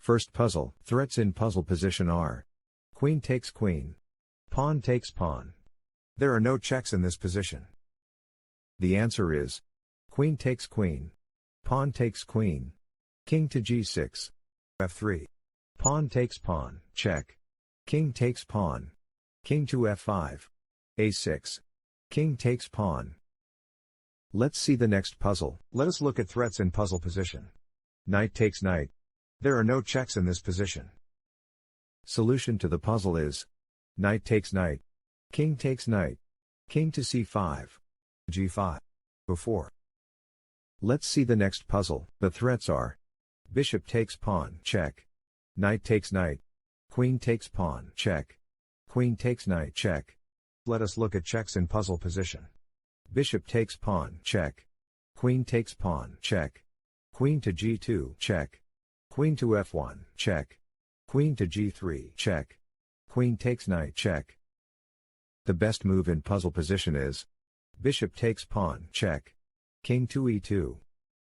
First puzzle, threats in puzzle position are: queen takes queen, pawn takes pawn. There are no checks in this position. The answer is queen takes queen, pawn takes queen, king to g6, f3, pawn takes pawn, check, king takes pawn, king to f5, a6, king takes pawn. Let's see the next puzzle. Let us look at threats in puzzle position. Knight takes knight. There are no checks in this position. Solution to the puzzle is knight takes knight, king takes knight, king to c5, g5, b4. Let's see the next puzzle. The threats are: bishop takes pawn, check, knight takes knight, queen takes pawn, check, queen takes knight, check. Let us look at checks in puzzle position. Bishop takes pawn, check, queen takes pawn, check, queen to g2, check, queen to f1, check, queen to g3, check, queen takes knight, check. The best move in puzzle position is bishop takes pawn, check, king to e2,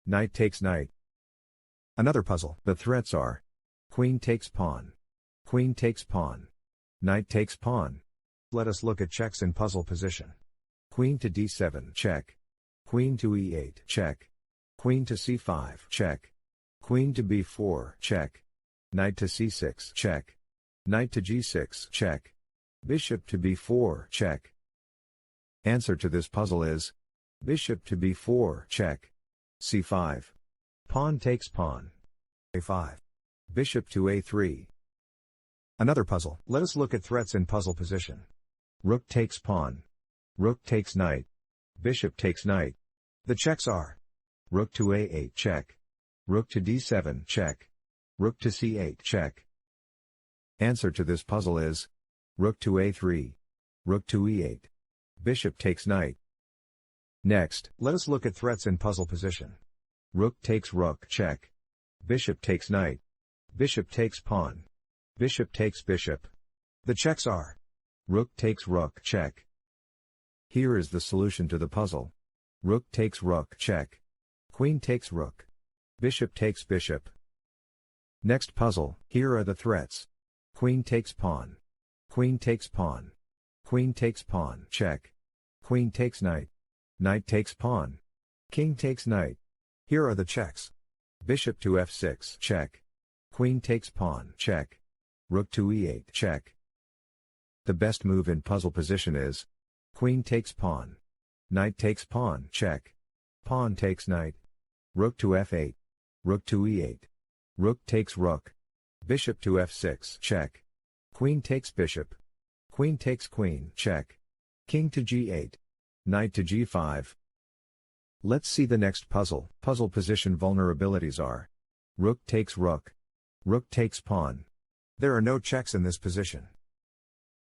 knight takes knight. Another puzzle. The threats are: queen takes pawn, queen takes pawn, knight takes pawn. Let us look at checks in puzzle position. Queen to d7, check, queen to e8, check, queen to c5, check, queen to b4, check, knight to c6, check, knight to g6, check, bishop to b4, check. Answer to this puzzle is bishop to b4, check, c5, pawn takes pawn, a5, bishop to a3. Another puzzle. Let us look at threats in puzzle position. Rook takes pawn, rook takes knight, bishop takes knight. The checks are: rook to a8, check, rook to d7, check, rook to c8, check. Answer to this puzzle is rook to a3, rook to e8, bishop takes knight. Next, let us look at threats in puzzle position. Rook takes rook, check, bishop takes knight, bishop takes pawn, bishop takes bishop. The checks are: rook takes rook, check. Here is the solution to the puzzle. Rook takes rook, check, queen takes rook, bishop takes bishop. Next puzzle. Here are the threats. Queen takes pawn, queen takes pawn, queen takes pawn, check, queen takes knight, knight takes pawn, king takes knight. Here are the checks. Bishop to f6, check, queen takes pawn, check, rook to e8, check. The best move in puzzle position is queen takes pawn, knight takes pawn, check, pawn takes knight, rook to f8, rook to e8, rook takes rook, bishop to f6, check, queen takes bishop, queen takes queen, check, king to g8, knight to g5. Let's see the next puzzle. Puzzle position vulnerabilities are: rook takes rook, rook takes pawn. There are no checks in this position.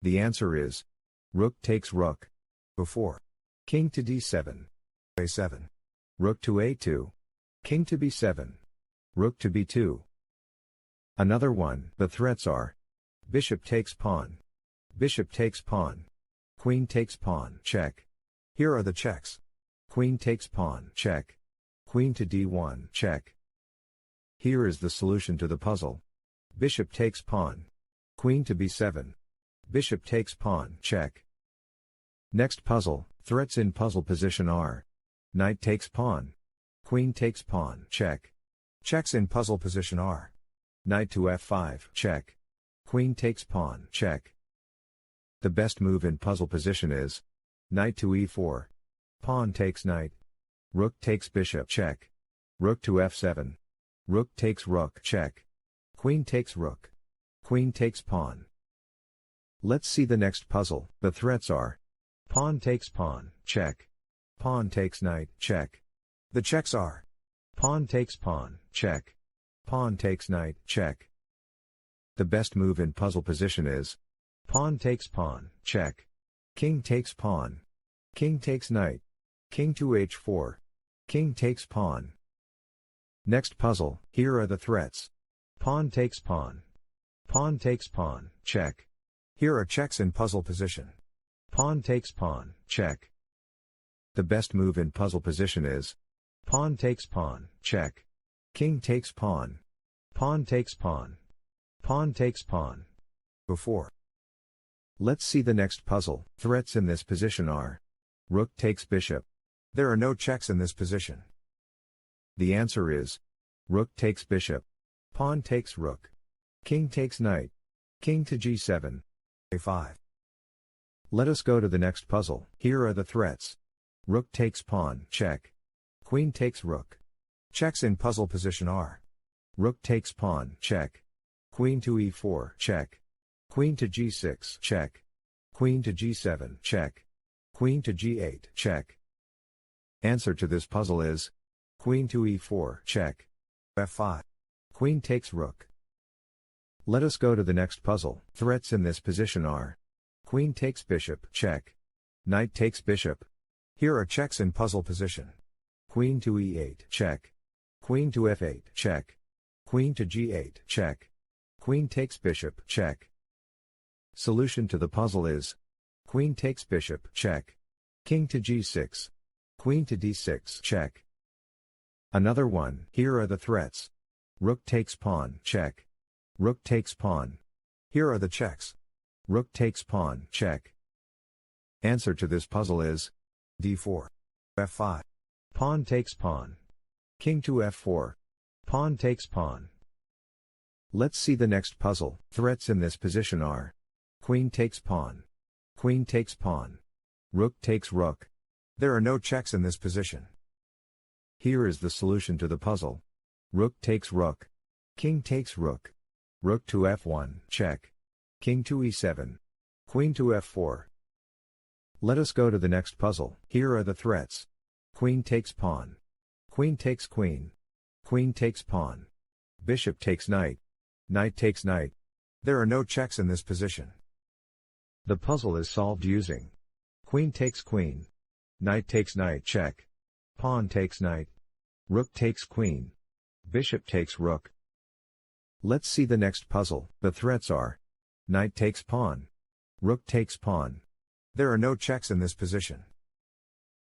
The answer is rook takes rook, b4, king to d7, a7, rook to a2, king to b7, rook to b2. Another one. The threats are: bishop takes pawn, bishop takes pawn, queen takes pawn, check. Here are the checks. Queen takes pawn, check, queen to d1, check. Here is the solution to the puzzle. Bishop takes pawn, queen to b7, bishop takes pawn, check. Next puzzle. Threats in puzzle position are: knight takes pawn, queen takes pawn, check. Checks in puzzle position are: knight to f5, check, queen takes pawn, check. The best move in puzzle position is knight to e4, pawn takes knight, rook takes bishop, check, rook to f7, rook takes rook, check, queen takes rook, queen takes pawn. Let's see the next puzzle. The threats are: pawn takes pawn, check, pawn takes knight, check. The checks are: pawn takes pawn, check, pawn takes knight, check. The best move in puzzle position is pawn takes pawn, check, king takes pawn, king takes knight, king to h4, king takes pawn. Next puzzle. Here are the threats. Pawn takes pawn, pawn takes pawn, check. Here are checks in puzzle position. Pawn takes pawn, check. The best move in puzzle position is pawn takes pawn, check, king takes pawn, Pawn takes pawn. Pawn takes pawn. Before. Let's see the next puzzle. Threats in this position are: rook takes bishop. There are no checks in this position. The answer is rook takes bishop. Pawn takes rook. King takes knight. King to g7. a5. Let us go to the next puzzle. Here are the threats. Rook takes pawn, check. Queen takes rook. Checks in puzzle position are: rook takes pawn, check. Queen to e4, check. Queen to g6, check. Queen to g7, check. Queen to g8, check. Answer to this puzzle is queen to e4, check. f5. Queen takes rook. Let us go to the next puzzle. Threats in this position are: queen takes bishop, check. Knight takes bishop. Here are checks in puzzle position. Queen to e8, check. Queen to f8, check. Queen to g8, check. Queen takes bishop, check. Solution to the puzzle is: queen takes bishop, check. King to g6. Queen to d6, check. Another one. Here are the threats. Rook takes pawn, check. Rook takes pawn. Here are the checks. Rook takes pawn, check. Answer to this puzzle is d4. f5. Pawn takes pawn. King to f4. Pawn takes pawn. Let's see the next puzzle. Threats in this position are: queen takes pawn. Queen takes pawn. Rook takes rook. There are no checks in this position. Here is the solution to the puzzle. Rook takes rook. King takes rook. Rook to f1, check. King to e7. Queen to f4. Let us go to the next puzzle. Here are the threats. Queen takes pawn. Queen takes queen. Queen takes pawn. Bishop takes knight. Knight takes knight. There are no checks in this position. The puzzle is solved using: queen takes queen. Knight takes knight, check. Pawn takes knight. Rook takes queen. Bishop takes rook. Let's see the next puzzle. The threats are: knight takes pawn. Rook takes pawn. There are no checks in this position.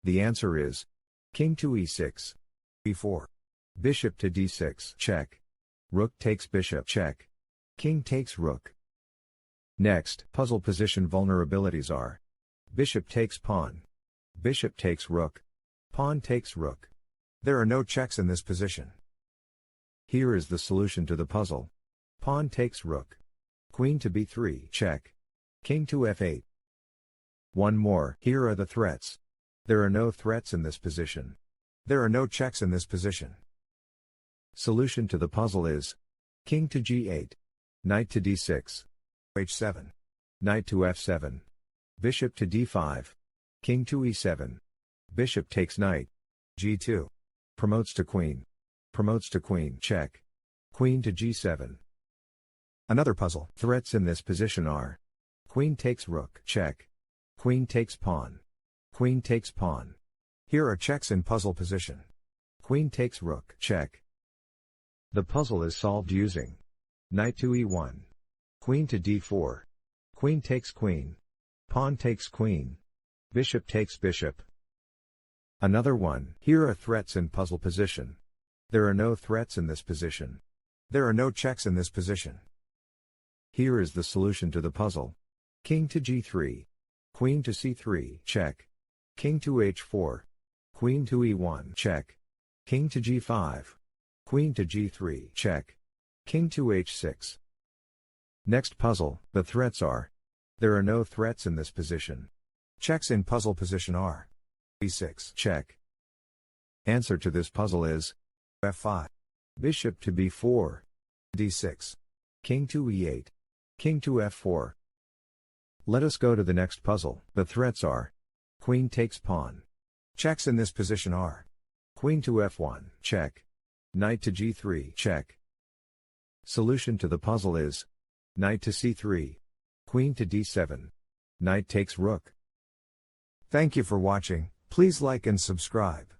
The answer is king to e6. e4. Bishop to d6, check. Rook takes bishop, check. King takes rook. Next, puzzle position vulnerabilities are: bishop takes pawn. Bishop takes rook. Pawn takes rook. There are no checks in this position. Here is the solution to the puzzle. Pawn takes rook. Queen to b3, check. King to f8. One more. Here are the threats. There are no threats in this position. There are no checks in this position. Solution to the puzzle is: king to g8. Knight to d6. h7. Knight to f7. Bishop to d5. King to e7. Bishop takes knight. g2. Promotes to queen. Promotes to queen, check. Queen to g7. Another puzzle. Threats in this position are: queen takes rook, check. Queen takes pawn. Queen takes pawn. Here are checks in puzzle position. Queen takes rook, check. The puzzle is solved using: knight to e1. Queen to d4. Queen takes queen. Pawn takes queen. Bishop takes bishop. Another one. Here are threats in puzzle position. There are no threats in this position. There are no checks in this position. Here is the solution to the puzzle. King to g3. Queen to c3, check. King to h4. Queen to e1, check. King to g5. Queen to g3, check. King to h6. Next puzzle. The threats are: there are no threats in this position. Checks in puzzle position are: e6, check. Answer to this puzzle is f5. Bishop to b4. d6. King to e8. King to f4. Let us go to the next puzzle. The threats are: queen takes pawn. Checks in this position are: queen to f1, check. Knight to g3, check. Solution to the puzzle is: knight to c3. Queen to d7. Knight takes rook. Thank you for watching. Please like and subscribe.